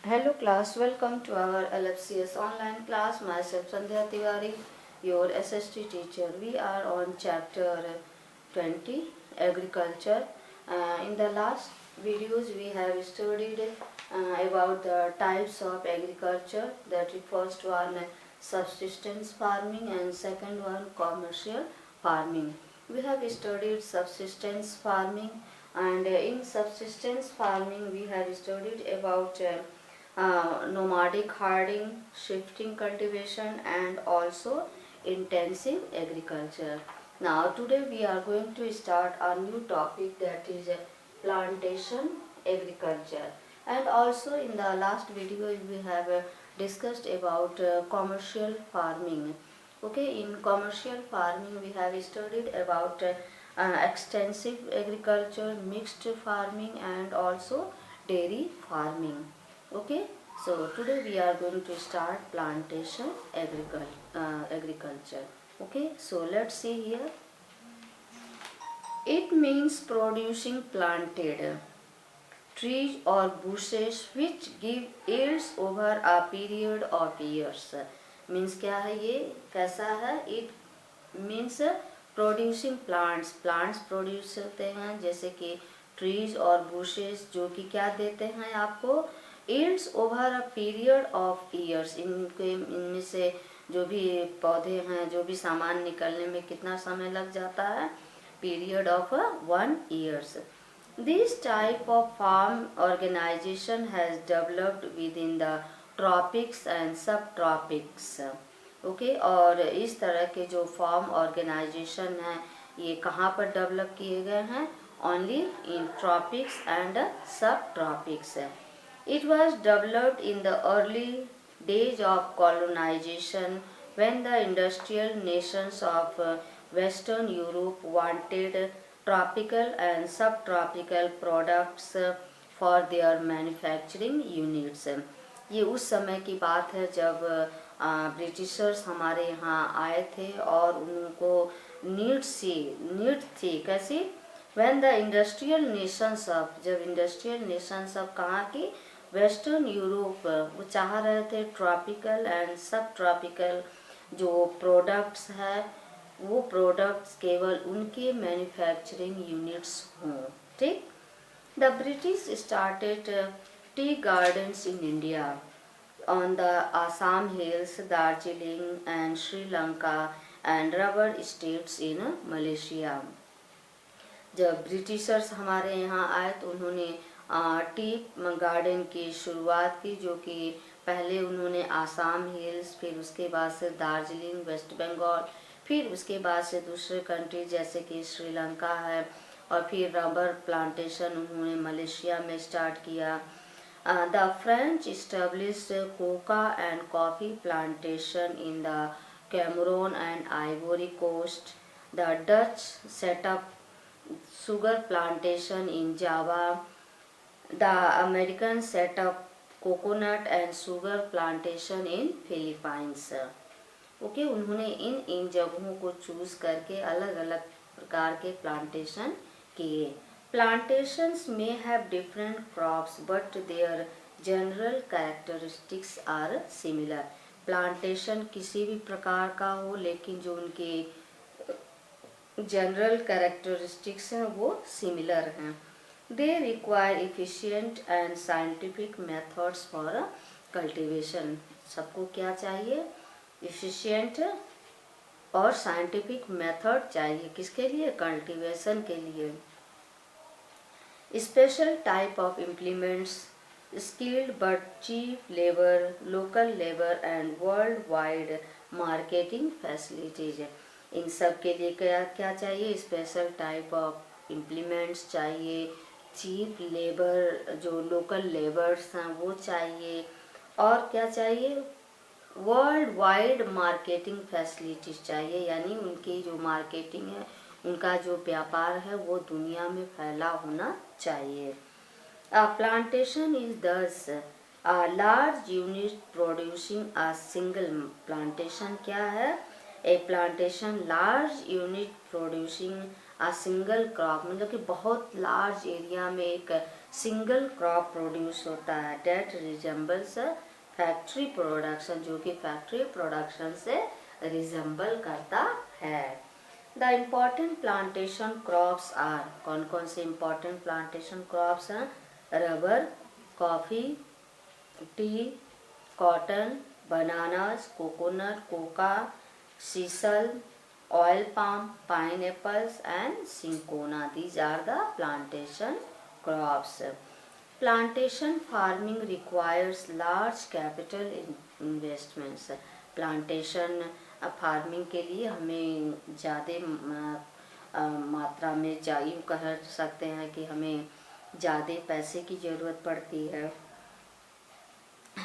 Hello class, welcome to our LFCS online class. Myself Sandhya Tiwari, your SST teacher. We are on chapter 20, agriculture. In the last videos we have studied about the types of agriculture, that refers to one subsistence farming and second one commercial farming. We have studied subsistence farming, and in subsistence farming we have studied about nomadic herding, shifting cultivation, and also intensive agriculture. Now today we are going to start a new topic, that is plantation agriculture. And also in the last video we have discussed about commercial farming. Okay, in commercial farming we have studied about extensive agriculture, mixed farming, and also dairy farming. Okay, so today we are going to start plantation agriculture. Okay, so let's see here. It means producing planted trees or bushes which give yields over a period of years. Means क्या है ये, कैसा है? It means producing plants produce होते हैं, जैसे कि trees और बुशेस, जो कि क्या देते हैं आपको, yields over a period of years. इनमें से जो भी पौधे हैं, जो भी सामान निकलने में कितना समय लग जाता है, period of 1 years. This type of farm organization has developed within the tropics and subtropics. Okay, और इस तरह के जो फार्म ऑर्गेनाइजेशन है, ये कहाँ पर डेवलप किए गए हैं? Only in tropics and sub tropics. It was developed in the early days of colonization, when the industrial nations of Western Europe wanted tropical and subtropical products for their manufacturing units. ये उस समय की बात है जब Britishers हमारे यहाँ आए थे और उनको नीड थी कैसी, when the industrial nations of, जब इंडस्ट्रियल नेशंस ऑफ कहाँ की, वेस्टर्न यूरोप, वो चाह रहे थे ट्रॉपिकल एंड सब ट्रॉपिकल जो प्रोडक्ट्स है, वो प्रोडक्ट्स केवल उनके मैन्युफैक्चरिंग यूनिट्स हों. ठीक. The British started tea gardens in India on the Assam hills, Darjeeling and Sri Lanka, and rubber estates in Malaysia. जब ब्रिटिशर्स हमारे यहाँ आए तो उन्होंने टी गार्डन की शुरुआत की, जो कि पहले उन्होंने आसाम हिल्स, फिर उसके बाद से दार्जिलिंग वेस्ट बंगाल, फिर उसके बाद से दूसरे कंट्री जैसे कि श्रीलंका है, और फिर रबर प्लांटेशन उन्होंने मलेशिया में स्टार्ट किया. The French established coca and coffee plantation in the Cameroon and Ivory Coast. The Dutch set up sugar plantation in Java. The Americans set up coconut and sugar plantation in Philippines. Okay, उन्होंने इन जगहों को choose करके अलग अलग प्रकार के plantation किए. Plantations may have different crops, but their general characteristics are similar. Plantation किसी भी प्रकार का हो, लेकिन जो उनके जनरल कैरेक्टरिस्टिक्स हैं वो सिमिलर हैं. They require efficient and scientific methods for cultivation. सबको क्या चाहिए? Efficient और scientific method चाहिए. किसके लिए? कल्टीवेशन के लिए. Special type of implements, skilled but cheap labor, local labor and worldwide marketing facilities. इन सब के लिए क्या क्या चाहिए? स्पेशल टाइप ऑफ इम्प्लीमेंट्स चाहिए, चीप लेबर, जो लोकल लेबर्स हैं वो चाहिए, और क्या चाहिए? वर्ल्ड वाइड मार्केटिंग फैसिलिटीज चाहिए, यानी उनकी जो मार्केटिंग है, उनका जो व्यापार है वो दुनिया में फैला होना चाहिए. Plantation is this a large unit producing a single. Plantation क्या है? A plantation large unit producing a single crop, मतलब कि बहुत लार्ज एरिया में एक सिंगल क्रॉप प्रोड्यूस होता है डेट रिजेंबल्स फैक्ट्री प्रोडक्शन, जो कि फैक्ट्री प्रोडक्शन से रिजेंबल करता है। The important plantation crops are, कौन कौन से इम्पॉर्टेंट प्लांटेशन क्रॉप्स हैं? Rubber, coffee, tea, cotton, bananas, coconut, cocoa, sisal, oil palm, pineapples and cinchona. These are the plantation crops. Plantation farming requires large capital investments. Plantation farming के लिए हमें ज़्यादा मात्रा में यूँ कह सकते हैं कि हमें ज़्यादा पैसे की ज़रूरत पड़ती है।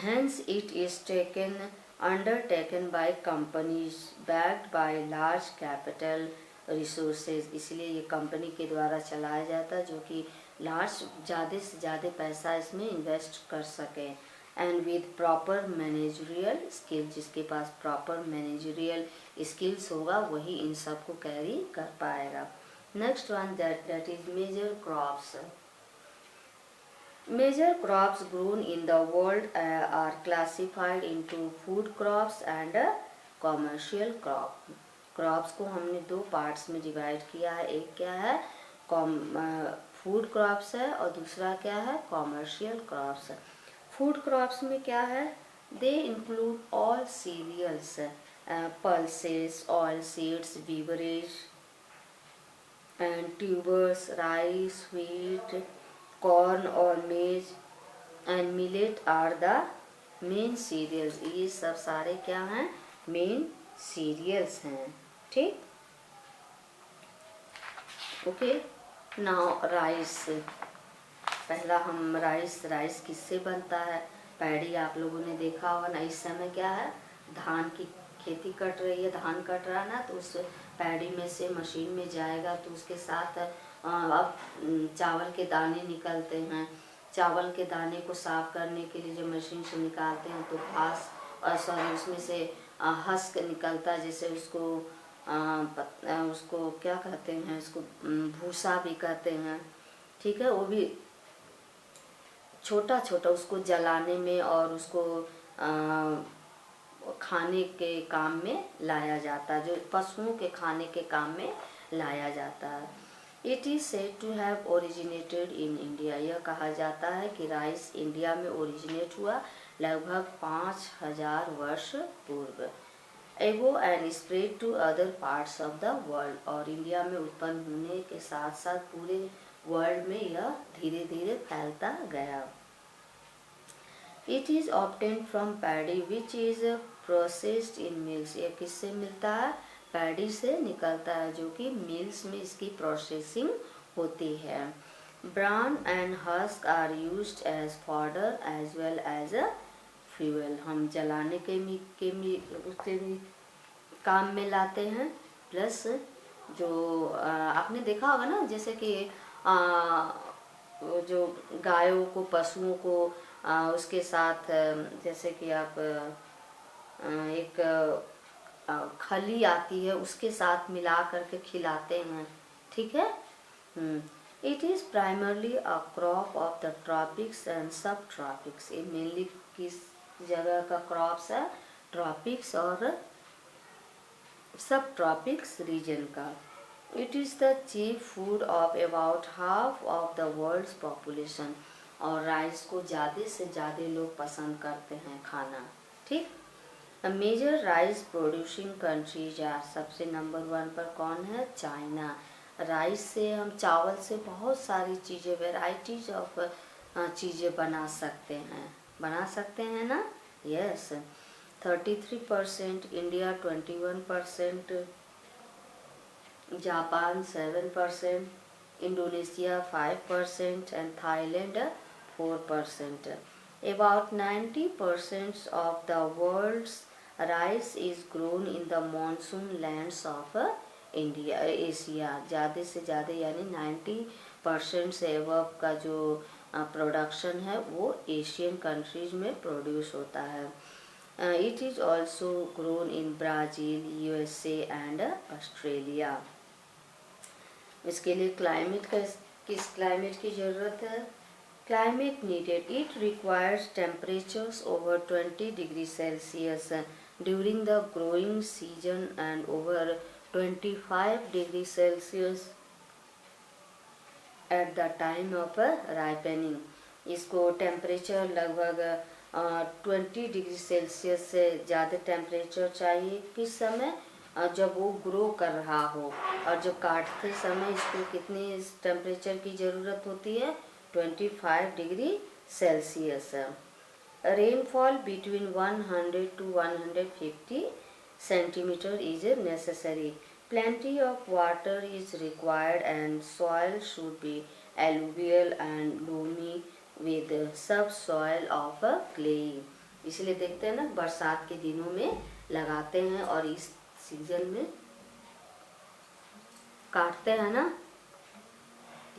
Hence it is undertaken by companies backed by large capital resources. इसलिए ये कंपनी के द्वारा चलाया जाता है जो कि ज़्यादा से ज़्यादा पैसा इसमें इन्वेस्ट कर सके। And with proper managerial skill, जिसके पास प्रॉपर मैनेजरियल स्किल्स होगा वही इन सब को कैरी कर पाएगा। Next one that is major crops. Major crops grown in the world are classified into food crops and commercial crop. Crops को हमने दो पार्ट्स में डिवाइड किया है, एक क्या है फूड क्रॉप्स है और दूसरा क्या है कॉमर्शियल क्रॉप्स है। फूड क्रॉप्स में क्या है? They include all cereals, pulses, oil seeds, beverage and tubers, rice, wheat, corn और maize and millet are the main cereals. ये सब सारे क्या हैं? मेन सीरियल्स हैं। ठीक, ओके। नाउ राइस, पहला हम राइस किससे बनता है? पैडी आप लोगों ने देखा होगा ना, इस समय क्या है धान की खेती कट रही है, धान कट रहा है ना, तो उस पैडी में से मशीन में जाएगा तो उसके साथ अब चावल के दाने निकलते हैं। चावल के दाने को साफ करने के लिए जब मशीन से निकालते हैं तो घास सॉरी उसमें से हस्क निकलता है, जैसे उसको क्या कहते हैं, उसको भूसा भी कहते हैं। ठीक है, वो भी छोटा छोटा उसको जलाने में और उसको खाने के काम में लाया जाता है, जो पशुओं के खाने के काम में लाया जाता है। It is said to have originated in India, यह कहा जाता है कि राइस इंडिया में ओरिजिनेट हुआ लगभग 5000 वर्ष पूर्व। Ago and spread to other parts of the world, और इंडिया में उत्पन्न होने के साथ साथ पूरे वर्ल्ड में यह धीरे धीरे फैलता गया। It is obtained from paddy which is processed in mills, यह किससे मिलता है? पैडी से निकलता है जो कि मिल्स में इसकी प्रोसेसिंग होती है। Bran and husk are used as fodder as well as a fuel, हम जलाने के उसके भी काम में लाते हैं, प्लस जो आपने देखा होगा ना, जैसे कि जो गायों को पशुओं को उसके साथ जैसे कि आप एक खली आती है उसके साथ मिला करके खिलाते हैं। ठीक है। It is primarily a crop of the tropics and sub tropics, ये मेनली किस जगह का क्रॉप्स है? ट्रॉपिक्स और सब ट्रॉपिक्स रीजन का। It is the chief food of about half of the world's population, और राइस को ज़्यादा से ज़्यादा लोग पसंद करते हैं खाना। ठीक। Major rice producing countries are, सबसे नंबर 1 पर कौन है? चाइना। राइस से हम चावल से बहुत सारी चीज़ें वेराइटीज ऑफ चीज़ें बना सकते हैं ना। Yes, 33%, India 21%, Japan 7%, Indonesia 5% and Thailand 4%. About 90% of the world's rice is grown in the monsoon lands of India, Asia. ज़्यादा से ज़्यादा यानी 90% से अबव का जो प्रोडक्शन है वो एशियन कंट्रीज में प्रोड्यूस होता है। It is also grown in Brazil, USA and Australia. इसके लिए क्लाइमेट का किस क्लाइमेट की ज़रूरत है? Climate needed. It requires temperatures over 20 degrees Celsius during the growing season and over 25 degrees Celsius at the time of ripening. इसको temperature लगभग 20 degree Celsius से ज़्यादा टेम्परेचर चाहिए किस समय, जब वो ग्रो कर रहा हो, और जब काटते समय इसको कितनी टेम्परेचर की ज़रूरत होती है, 25 degree Celsius. Rainfall between 100 to 150 centimeter is necessary. Plenty of water is required and soil should be alluvial and loamy with subsoil of clay. इसलिए देखते हैं ना, बरसात के दिनों में लगाते हैं और इस सीजन में काटते हैं ना.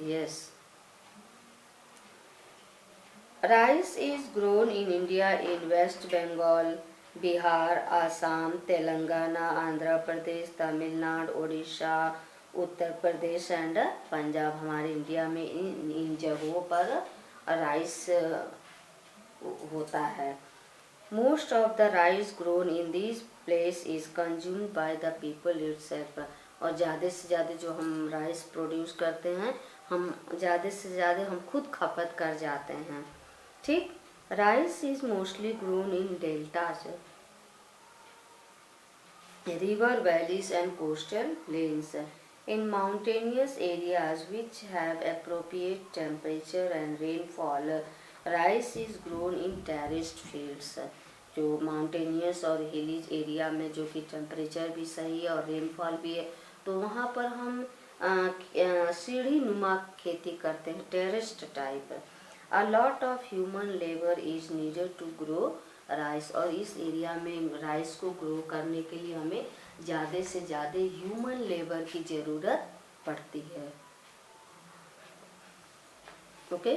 Yes. Rice is grown in India in West Bengal, Bihar, Assam, Telangana, Andhra Pradesh, Tamil Nadu, Odisha, Uttar Pradesh and Punjab. हमारे इंडिया में इन जगहों पर राइस होता है. Most of the rice grown in this place is consumed by the people itself. और ज़्यादा से ज़्यादा जो हम राइस प्रोड्यूस करते हैं, हम ज़्यादा से ज़्यादा हम खुद खपत कर जाते हैं. ठीक. Rice is mostly grown in deltas, river valleys and coastal planes. In mountainous areas which have appropriate temperature and rainfall, rice is grown in terraced fields. जो माउंटेनियस और हिलीज एरिया में जो कि टेम्परेचर भी सही है और रेनफॉल भी है, तो वहाँ पर हम सीढ़ी नुमा खेती करते हैं, terraced type. A lot of human labor is needed to grow rice. और इस एरिया में राइस को ग्रो करने के लिए हमें ज़्यादा से ज़्यादा ह्यूमन लेबर की ज़रूरत पड़ती है. Okay.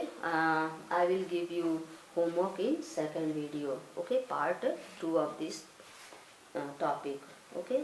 I will give you homework in second video. Okay, part 2 of this topic. Okay.